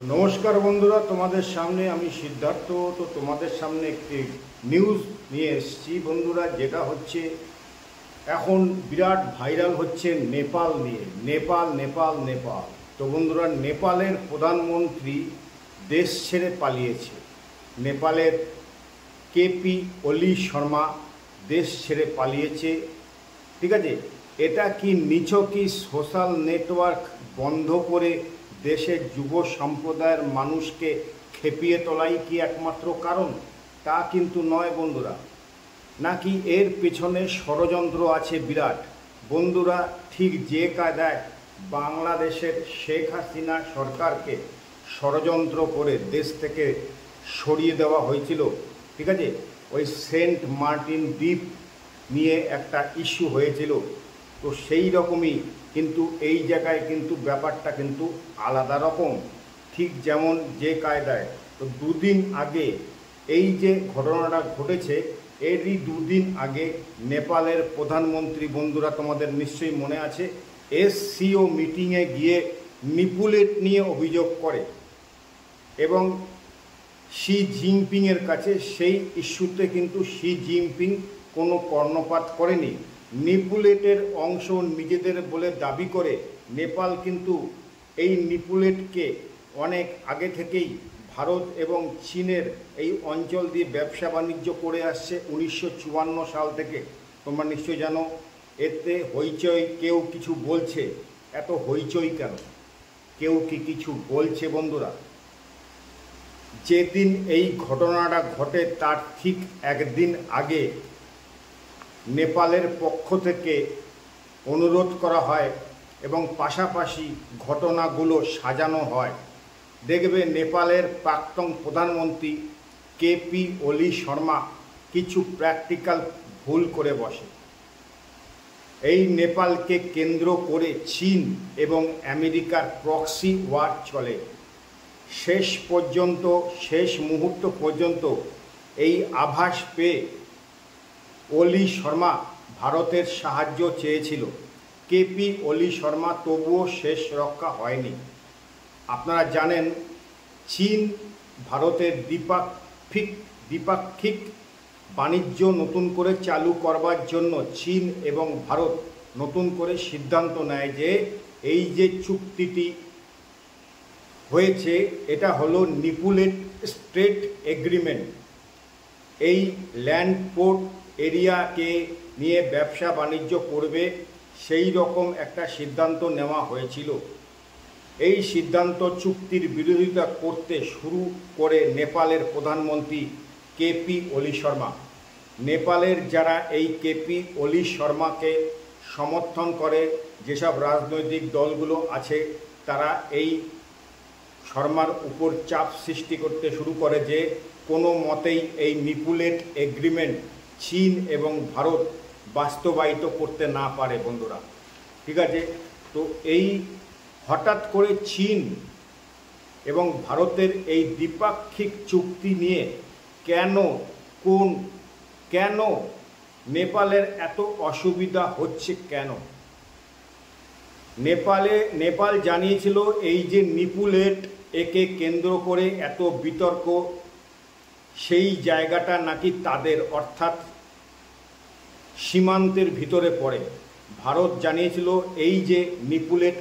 नमस्कार बंधुरा तुम्हारे सामने आमी सिद्धार्थ तो तुम्हारे सामने एक निউজ নিয়ে এসেছি বন্ধুরা যেটা হচ্ছে এখন বিরাট ভাইরাল হচ্ছে নেপাল নিয়ে নেপাল নেপাল নেপাল তো বন্ধুরা নেপালের প্রধানমন্ত্রী দেশ ছেড়ে পালিয়েছে নেপালের কেপি ওলি শর্মা দেশ ছেড়ে পালিয়েছে ঠিক আছে এটা কি নিছকই সোশ্যাল নেটওয়ার্ক বন্ধ করে দেশের যুব সম্প্রদায়ের মানুষকে খেপিয়ে তোলাই কি একমাত্র কারণ তা কিন্তু নয় বন্ধুরা নাকি এর পেছনে ষড়যন্ত্র আছে বিরাট বন্ধুরা ঠিক যে কায়দায় বাংলাদেশের শেখ হাসিনা সরকারকে ষড়যন্ত্র করে দেশ থেকে সরিয়ে দেওয়া হয়েছিল ঠিক আছে ওই সেন্ট মার্টিন দ্বীপ নিয়ে একটা ইস্যু হয়েছিল তো সেই রকমই কিন্তু এই জায়গায় কিন্তু ব্যাপারটা কিন্তু আলাদা রকম ঠিক যেমন যে কায়দায় তো দুদিন আগে এই যে ঘটনাটা ঘটেছে এরই দুদিন আগে নেপালের প্রধানমন্ত্রী বন্ধুরা তোমাদের নিশ্চয়ই মনে আছে এসসিও মিটিংয়ে গিয়ে নিপুলেট নিয়ে অভিযোগ করে এবং শি জিনপিংয়ের কাছে সেই ইস্যুতে কিন্তু শি জিনপিং কোনো কর্ণপাত করেনি নিপুলেটের অংশ নিজেদের বলে দাবি করে নেপাল কিন্তু এই নিপুলেটকে অনেক আগে থেকেই ভারত এবং চীনের এই অঞ্চল দিয়ে ব্যবসা বাণিজ্য করে আসছে 1954 সাল থেকে তোমরা নিশ্চয়ই জানো এতে হইচই কেউ কিছু বলছে এত হইচই কেন কেউ কি কিছু বলছে বন্ধুরা যেদিন এই ঘটনাটা ঘটে তার ঠিক একদিন আগে নেপালের পক্ষ থেকে অনুরোধ করা হয় এবং পাশাপাশি ঘটনাগুলো সাজানো হয় দেখবে নেপালের প্রাক্তন প্রধানমন্ত্রী কেপি ওলি শর্মা কিছু প্র্যাকটিক্যাল ভুল করে বসে এই নেপালকে কেন্দ্র করে চীন এবং আমেরিকার প্রক্সি ওয়ার চলে শেষ পর্যন্ত শেষ মুহূর্ত পর্যন্ত এই আভাস পেয়ে ওলি শর্মা ভারতের সাহায্য চেয়েছিল কেপি ওলি শর্মা তবুও শেষ রক্ষা হয়নি আপনারা জানেন চীন ভারতের দ্বিপাক্ষিক বাণিজ্য নতুন করে চালু করবার জন্য চীন এবং ভারত নতুন করে সিদ্ধান্ত নেয় যে এই যে চুক্তিটি হয়েছে এটা হলো নিপুলেট স্ট্রেট এগ্রিমেন্ট এই ল্যান্ড পোর্ট এরিয়াকে নিয়ে ব্যবসা বাণিজ্য করবে সেই রকম একটা সিদ্ধান্ত নেওয়া হয়েছিল এই সিদ্ধান্ত চুক্তির বিরোধিতা করতে শুরু করে নেপালের প্রধানমন্ত্রী কেপি ওলি শর্মা নেপালের যারা এই কেপি ওলি শর্মাকে সমর্থন করে যেসব রাজনৈতিক দলগুলো আছে তারা এই শর্মার উপর চাপ সৃষ্টি করতে শুরু করে যে কোনো মতেই এই নিপুলেট এগ্রিমেন্ট চীন এবং ভারত বাস্তবায়িত করতে না পারে বন্ধুরা ঠিক আছে তো এই হঠাৎ করে চীন এবং ভারতের এই দ্বিপাক্ষিক চুক্তি নিয়ে কেন নেপালের এত অসুবিধা হচ্ছে কেন নেপাল জানিয়েছিল এই যে নিপুলেট একে কেন্দ্র করে এত বিতর্ক সেই জায়গাটা নাকি তাদের অর্থাৎ সীমান্তের ভিতরে পড়ে ভারত জানিয়েছিল এই যে নিপুলেট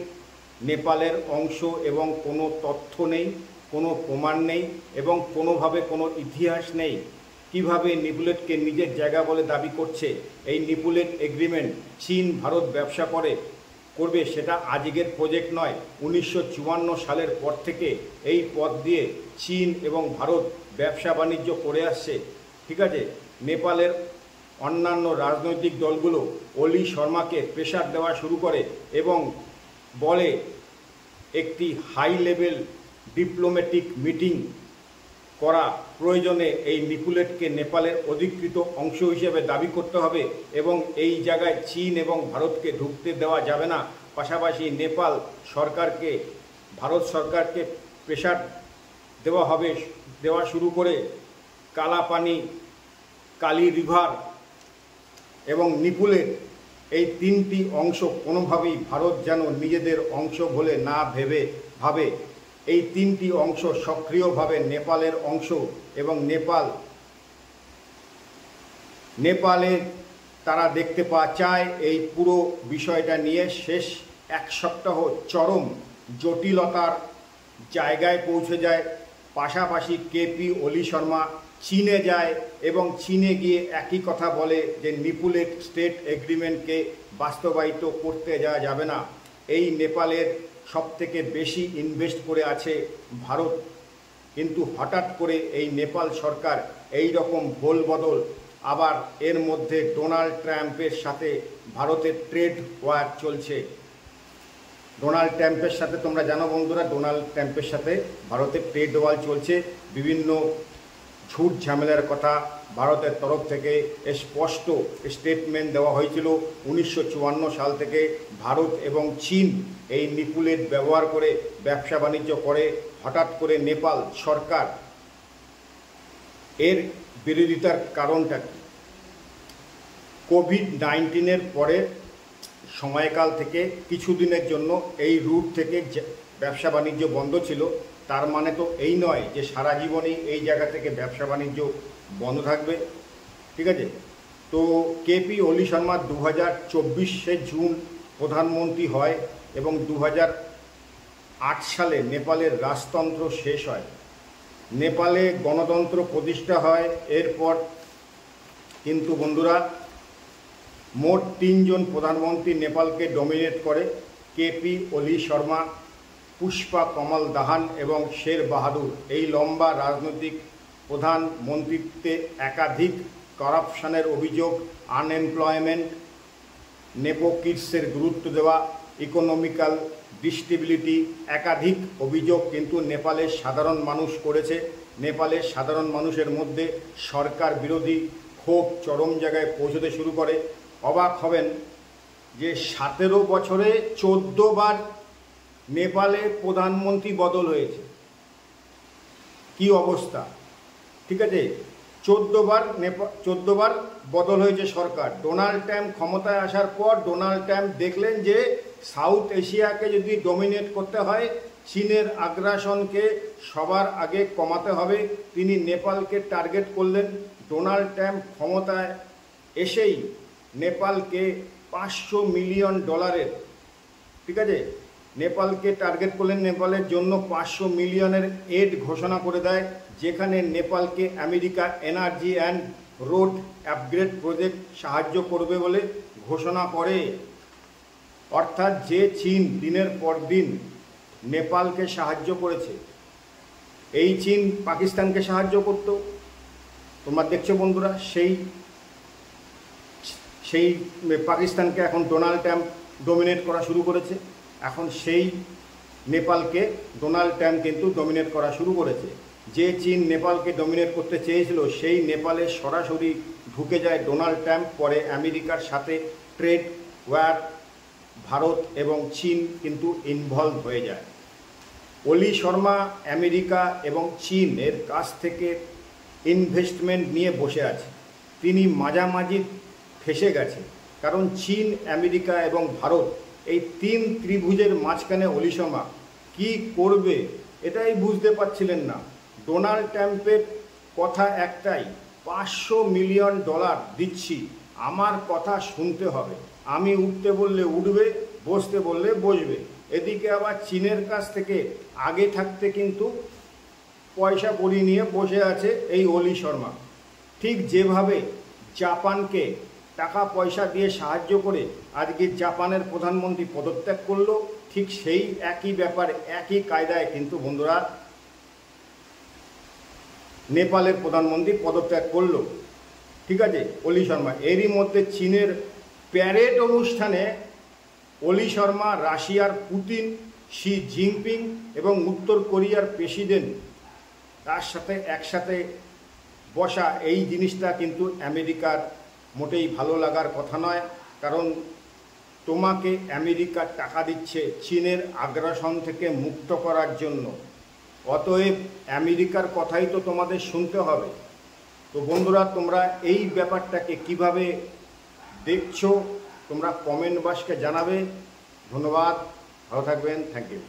নেপালের অংশ এবং কোনো তথ্য নেই কোনো প্রমাণ নেই এবং কোনোভাবে কোনো ইতিহাস নেই কিভাবে নিপুলেটকে নিজের জায়গা বলে দাবি করছে এই নিপুলেট এগ্রিমেন্ট চীন ভারত ব্যবসা করবে সেটা আজকের প্রজেক্ট নয় 1954 সালের পর থেকে এই পথ দিয়ে চীন এবং ভারত ব্যবসা বাণিজ্য করে আসছে ঠিক আছে নেপালের অন্যান্য রাজনৈতিক দলগুলো ওলি শর্মাকে প্রেশার দেওয়া শুরু করে এবং বলে একটি হাই লেভেল ডিপ্লোম্যাটিক মিটিং করা প্রয়োজনে এই নিপুলেটকে নেপালের অধিকৃত অংশ হিসেবে দাবি করতে হবে এবং এই জায়গায় চীন এবং ভারতকে ঢুকতে দেওয়া যাবে না পাশাপাশি নেপাল সরকারকে ভারত সরকারকে প্রেশার দেওয়া শুরু করে কালাপানি কালী রিভার এবং নিপুলেট এই তিনটি অংশ কোনোভাবেই ভারত যেন নিজেদের অংশ বলে না ভাবে এই তিনটি অংশ সক্রিয়ভাবে নেপালের অংশ এবং নেপালে তারা দেখতে পাওয়া চায়। এই পুরো বিষয়টা নিয়ে শেষ এক সপ্তাহ চরম জটিলতার জায়গায় পৌঁছে যায়। পাশাপাশি কেপি ওলি শর্মা চীনে যায় এবং চীনে গিয়ে একই কথা বলে যে নিপুলেট স্টেট এগ্রিমেন্টকে বাস্তবায়িত করতে যাওয়া যাবে না। এই নেপালের সবথেকে বেশি ইনভেস্ট করে আছে ভারত, কিন্তু হঠাৎ করে এই নেপাল সরকার এই রকম ভোল বদল। আবার এর মধ্যে ডোনাল্ড ট্রাম্পের সাথে ভারতের ট্রেড ওয়ার চলছে। ডোনাল্ড ট্রাম্পের সাথে তোমরা জানো বন্ধুরা, ডোনাল্ড ট্রাম্পের সাথে ভারতের ট্রেড ওয়ার চলছে। বিভিন্ন ঝুট ঝামেলার কথা ভারতের তরফ থেকে স্পষ্ট স্টেটমেন্ট দেওয়া হয়েছিল। 1954 সাল থেকে ভারত এবং চীন এই নিপুলেট ব্যবহার করে ব্যবসা বাণিজ্য করে। হঠাৎ করে নেপাল সরকার এর বিরোধিতার কারণটা কি? কোভিড-19 পরে সময়কাল থেকে কিছুদিনের জন্য এই রুট থেকে ব্যবসা বাণিজ্য বন্ধ ছিল। তার মানে তো এই নয় যে সারা জীবনই এই জায়গা থেকে ব্যবসা বাণিজ্য বন্ধ থাকবে, ঠিক আছে? তো কেপি ওলি শর্মা 2024 জুন প্রধানমন্ত্রী হয় এবং 2008 সালে নেপালের রাজতন্ত্র শেষ হয়। নেপালে গণতন্ত্র প্রতিষ্ঠা হয়। এরপর কিন্তু বন্ধুরা মোট 3 জন প্রধানমন্ত্রী নেপালকে ডমিনেট করে। কেপি ওলি শর্মা, পুষ্পা কমল দাহান এবং শের বাহাদুর। এই লম্বা রাজনৈতিক প্রধানমন্ত্রীত্বে একাধিক করাপশনের অভিযোগ, আনএমপ্লয়মেন্ট, নেপোকিটসের গুরুত্ব দেওয়া, ইকোনমিক্যাল ডিস্টেবিলিটি, একাধিক অভিযোগ কিন্তু নেপালের সাধারণ মানুষ করেছে। নেপালের সাধারণ মানুষের মধ্যে সরকার বিরোধী ক্ষোভ চরম জায়গায় পৌঁছতে শুরু করে। অবাক হবেন যে 17 বছরে 14 বার নেপালে প্রধানমন্ত্রী বদল হয়েছে। কি অবস্থা, ঠিক আছে? 14 বার বদল হয়েছে সরকার। ডোনাল্ড ট্রাম্প ক্ষমতায় আসার পর ডোনাল্ড ট্রাম্প দেখলেন যে সাউথ এশিয়াকে যদি ডমিনেট করতে হয়, চীনের আগ্রাসনকে সবার আগে কমাতে হবে। তিনি নেপালকে টার্গেট করলেন। ডোনাল্ড ট্রাম্প ক্ষমতায় এসেই নেপালকে $500 মিলিয়ন, ঠিক আছে, নেপালকে টার্গেট করলেন। নেপালের জন্য 500 মিলিয়নের এড ঘোষণা করে দেয়, যেখানে নেপালকে America energy and road upgrade project সাহায্য করবে বলে ঘোষণা করে। অর্থাৎ যে চীন দিনের পর দিন নেপালকে সাহায্য করেছে, এই চীন পাকিস্তানকে সাহায্য করত। তোমরা দেখছো বন্ধুরা, সেই পাকিস্তানকে এখন ডোনাল্ড ট্রাম্প ডমিনেট করা শুরু করেছে। এখন সেই নেপালকে ডোনাল্ড ট্রাম্প কিন্তু ডমিনেট করা শুরু করেছে। যে চীন নেপালকে ডমিনেট করতে চেয়েছিল, সেই নেপালে সরাসরি ঢুকে যায় ডোনাল্ড ট্রাম্প। পরে আমেরিকার সাথে ট্রেড ওয়ার ভারত এবং চীন কিন্তু ইনভলভ হয়ে যায়। ওলি শর্মা আমেরিকা এবং চীনের কাছ থেকে ইনভেস্টমেন্ট নিয়ে বসে আছে। তিনি মাঝামাঝি ফেসে গেছে, কারণ চীন, আমেরিকা এবং ভারত এই 3 ত্রিভুজের মাঝখানে ওলি শর্মা কী করবে এটাই বুঝতে পারছিলেন না। ডোনাল্ড ট্রাম্পের কথা একটাই, $500 মিলিয়ন দিচ্ছি, আমার কথা শুনতে হবে। আমি উঠতে বললে উঠবে, বসতে বললে বসবে। এদিকে আবার চীনের কাছ থেকে আগে থাকতে কিন্তু পয়সা কড়ি নিয়ে বসে আছে এই ওলি শর্মা। ঠিক যেভাবে জাপানকে টাকা পয়সা দিয়ে সাহায্য করে আজকে জাপানের প্রধানমন্ত্রী পদত্যাগ করলো, ঠিক সেই একই ব্যাপার, একই কায়দায় কিন্তু বন্ধুরা নেপালের প্রধানমন্ত্রী পদত্যাগ করলো, ঠিক আছে, ওলি শর্মা। এরই মধ্যে চীনের প্যারেড অনুষ্ঠানে ওলি শর্মা, রাশিয়ার পুতিন, শি জিনপিং এবং উত্তর কোরিয়ার প্রেসিডেন্ট তার সাথে একসাথে বসা, এই জিনিসটা কিন্তু আমেরিকার মোটেই ভালো লাগার কথা নয়। কারণ তোমাকে আমেরিকা টাকা দিচ্ছে চীনের আগ্রাসন থেকে মুক্ত করার জন্য, অতএব আমেরিকার কথাই তো তোমাদের শুনতে হবে। তো বন্ধুরা, তোমরা এই ব্যাপারটাকে কিভাবে দেখছো তোমরা কমেন্ট বক্সকে জানাবে। ধন্যবাদ, ভালো থাকবেন, থ্যাংক ইউ।